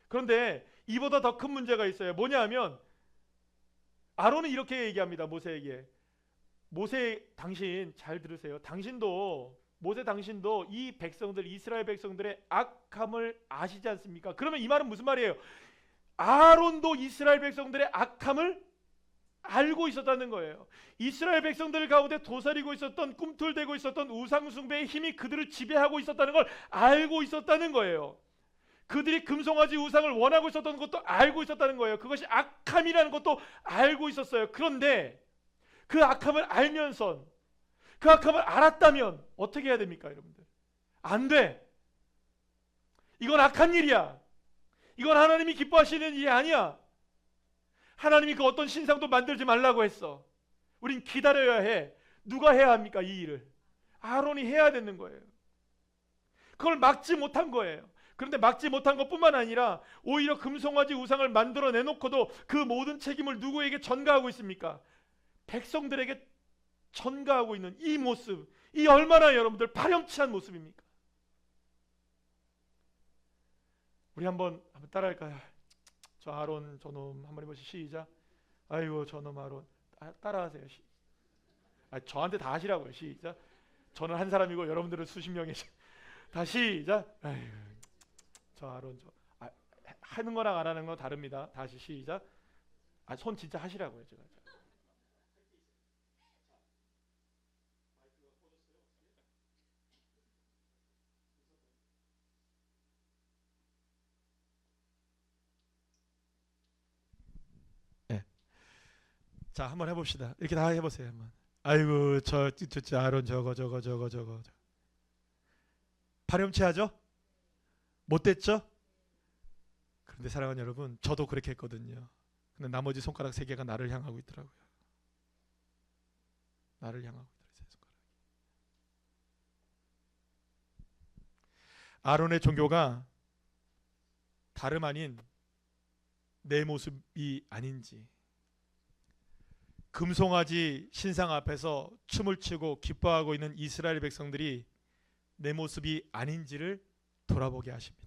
그런데 이보다 더 큰 문제가 있어요. 뭐냐 하면 아론은 이렇게 얘기합니다. 모세에게. 모세, 당신 잘 들으세요. 모세 당신도 이 백성들, 이스라엘 백성들의 악함을 아시지 않습니까? 그러면 이 말은 무슨 말이에요? 아론도 이스라엘 백성들의 악함을 알고 있었다는 거예요. 이스라엘 백성들 가운데 도사리고 있었던, 꿈틀대고 있었던 우상숭배의 힘이 그들을 지배하고 있었다는 걸 알고 있었다는 거예요. 그들이 금송아지 우상을 원하고 있었던 것도 알고 있었다는 거예요. 그것이 악함이라는 것도 알고 있었어요. 그런데 그 악함을 알면서, 그 악함을 알았다면 어떻게 해야 됩니까, 여러분들? 안 돼. 이건 악한 일이야. 이건 하나님이 기뻐하시는 일이 아니야. 하나님이 그 어떤 신상도 만들지 말라고 했어. 우린 기다려야 해. 누가 해야 합니까, 이 일을? 아론이 해야 되는 거예요. 그걸 막지 못한 거예요. 그런데 막지 못한 것뿐만 아니라 오히려 금송아지 우상을 만들어 내놓고도 그 모든 책임을 누구에게 전가하고 있습니까? 백성들에게 전가하고 있는 이 모습, 이 얼마나 여러분들 파렴치한 모습입니까? 우리 한번 따라할까요? 저 아론 저놈 한번 해보시. 시작. 아이고 저놈 아론. 따라하세요. 저한테 다 하시라고요. 시작. 저는 한 사람이고 여러분들은 수십 명이. 다 시작. 아이고 저 아론 하는 거랑 안 하는 거 다릅니다. 다시 시작. 손 진짜 하시라고요. 제가. 네. 자, 한번 해봅시다. 이렇게 다 해보세요. 한번. 아이고 저 아론 저거 파렴치하죠? 못됐죠? 그런데 사랑하는 여러분, 저도 그렇게 했거든요. 근데 나머지 손가락 3개가 나를 향하고 있더라고요. 나를 향하고 있더라고요. 손가락이. 아론의 종교가 다름 아닌 내 모습이 아닌지, 금송아지 신상 앞에서 춤을 추고 기뻐하고 있는 이스라엘 백성들이 내 모습이 아닌지를 돌아보게 하십니다.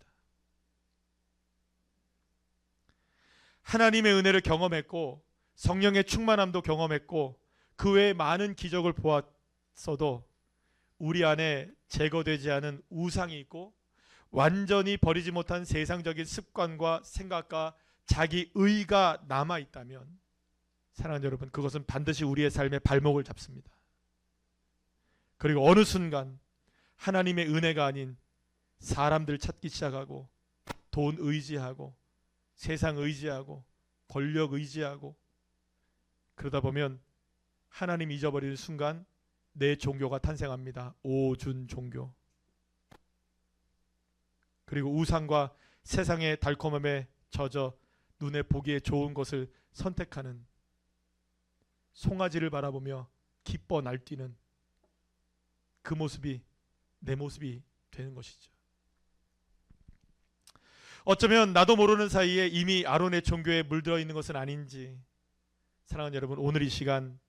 하나님의 은혜를 경험했고 성령의 충만함도 경험했고 그 외에 많은 기적을 보았어도 우리 안에 제거되지 않은 우상이 있고 완전히 버리지 못한 세상적인 습관과 생각과 자기 의가 남아 있다면, 사랑하는 여러분, 그것은 반드시 우리의 삶의 발목을 잡습니다. 그리고 어느 순간 하나님의 은혜가 아닌 사람들 찾기 시작하고 돈 의지하고 세상 의지하고 권력 의지하고 그러다 보면 하나님 잊어버리는 순간 내 종교가 탄생합니다. 오준 종교. 그리고 우상과 세상의 달콤함에 젖어 눈에 보기에 좋은 것을 선택하는, 송아지를 바라보며 기뻐 날뛰는 그 모습이 내 모습이 되는 것이죠. 어쩌면 나도 모르는 사이에 이미 아론의 종교에 물들어 있는 것은 아닌지, 사랑하는 여러분, 오늘 이 시간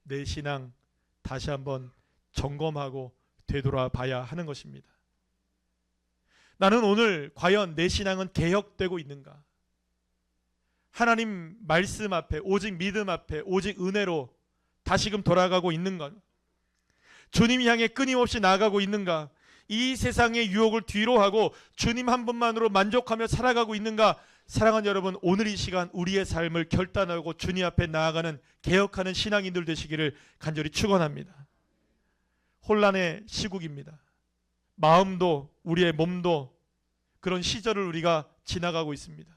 내 신앙 다시 한번 점검하고 되돌아봐야 하는 것입니다. 나는 오늘 과연 내 신앙은 개혁되고 있는가? 하나님 말씀 앞에, 오직 믿음 앞에, 오직 은혜로 다시금 돌아가고 있는가? 주님 향해 끊임없이 나아가고 있는가? 이 세상의 유혹을 뒤로 하고 주님 한 분만으로 만족하며 살아가고 있는가? 사랑하는 여러분, 오늘 이 시간 우리의 삶을 결단하고 주님 앞에 나아가는 개혁하는 신앙인들 되시기를 간절히 축원합니다. 혼란의 시국입니다. 마음도 우리의 몸도 그런 시절을 우리가 지나가고 있습니다.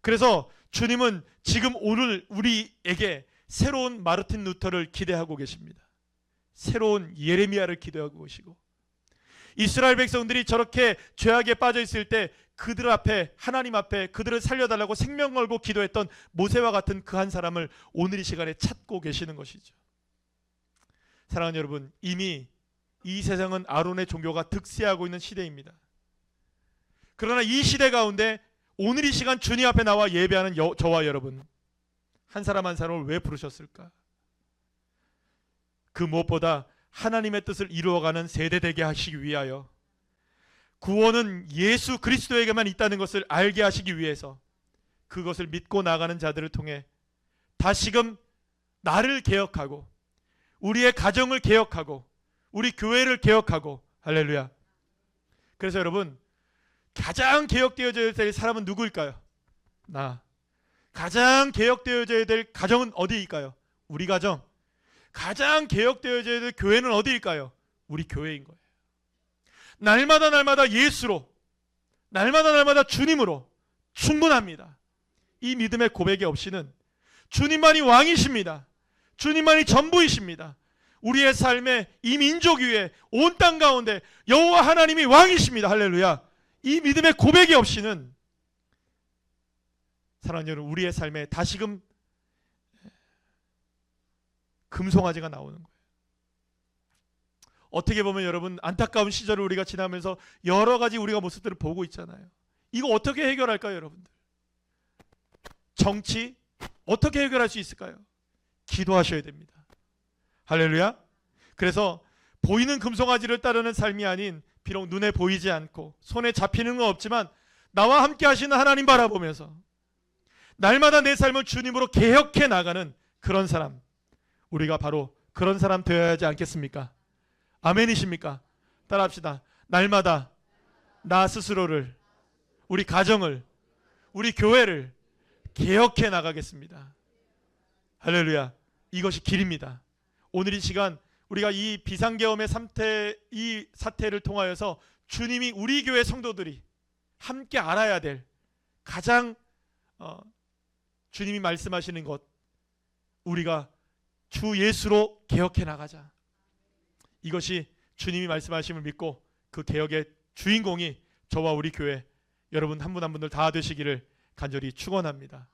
그래서 주님은 지금 오늘 우리에게 새로운 마르틴 루터를 기대하고 계십니다. 새로운 예레미야를 기대하고 계시고, 이스라엘 백성들이 저렇게 죄악에 빠져 있을 때 그들 앞에, 하나님 앞에 그들을 살려달라고 생명 걸고 기도했던 모세와 같은 그 한 사람을 오늘 이 시간에 찾고 계시는 것이죠. 사랑하는 여러분, 이미 이 세상은 아론의 종교가 득세하고 있는 시대입니다. 그러나 이 시대 가운데 오늘 이 시간 주님 앞에 나와 예배하는 저와 여러분, 한 사람 한 사람을 왜 부르셨을까? 그 무엇보다 하나님의 뜻을 이루어가는 세대 되게 하시기 위하여, 구원은 예수 그리스도에게만 있다는 것을 알게 하시기 위해서, 그것을 믿고 나가는 자들을 통해 다시금 나를 개혁하고 우리의 가정을 개혁하고 우리 교회를 개혁하고, 할렐루야. 그래서 여러분, 가장 개혁되어져야 될 사람은 누구일까요? 나. 가장 개혁되어져야 될 가정은 어디일까요? 우리 가정. 가장 개혁되어져야 될 교회는 어디일까요? 우리 교회인 거예요. 날마다 날마다 예수로, 날마다 날마다 주님으로 충분합니다. 이 믿음의 고백이 없이는 주님만이 왕이십니다. 주님만이 전부이십니다. 우리의 삶에 이 민족 위에 온 땅 가운데 여호와 하나님이 왕이십니다. 할렐루야. 이 믿음의 고백이 없이는 사랑하는 여러분, 우리의 삶에 다시금 금송아지가 나오는 거예요. 어떻게 보면 여러분, 안타까운 시절을 우리가 지나면서 여러 가지 우리가 모습들을 보고 있잖아요. 이거 어떻게 해결할까요, 여러분들? 정치 어떻게 해결할 수 있을까요? 기도하셔야 됩니다. 할렐루야. 그래서 보이는 금송아지를 따르는 삶이 아닌, 비록 눈에 보이지 않고 손에 잡히는 건 없지만 나와 함께 하시는 하나님 바라보면서 날마다 내 삶을 주님으로 개혁해 나가는 그런 사람, 우리가 바로 그런 사람 되어야 하지 않겠습니까? 아멘이십니까? 따라합시다. 날마다 나 스스로를, 우리 가정을, 우리 교회를 개혁해 나가겠습니다. 할렐루야. 이것이 길입니다. 오늘 이 시간 우리가 이 비상계엄의 이 사태를 통하여서 주님이 우리 교회 성도들이 함께 알아야 될 가장 주님이 말씀하시는 것, 우리가 주 예수로 개혁해 나가자. 이것이 주님이 말씀하심을 믿고 그 개혁의 주인공이 저와 우리 교회 여러분 한 분 한 분들 다 되시기를 간절히 축원합니다.